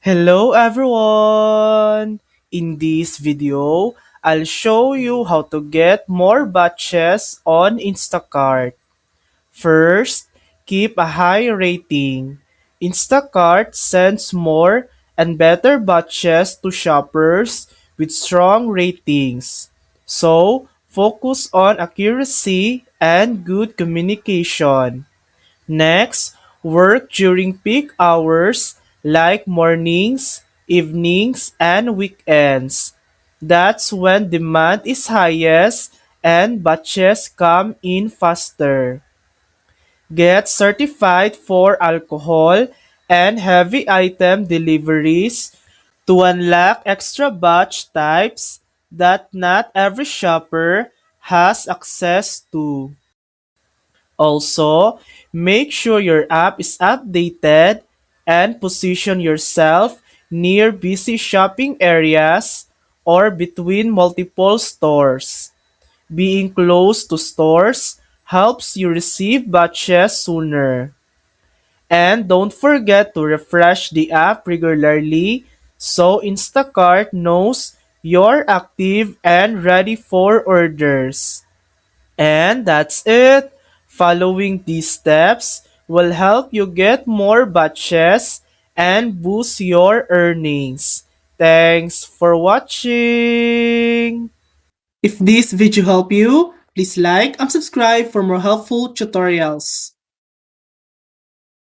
Hello everyone! In this video, I'll show you how to get more batches on Instacart. First, keep a high rating. Instacart sends more and better batches to shoppers with strong ratings. So, focus on accuracy and good communication. Next, work during peak hours like mornings, evenings, and weekends. That's when demand is highest and batches come in faster. Get certified for alcohol and heavy item deliveries to unlock extra batch types that not every shopper has access to. Also, make sure your app is updated and position yourself near busy shopping areas or between multiple stores. Being close to stores helps you receive batches sooner. And don't forget to refresh the app regularly so Instacart knows you're active and ready for orders. And that's it. Following these steps will help you get more batches and boost your earnings. Thanks for watching. If this video helped you, please like and subscribe for more helpful tutorials.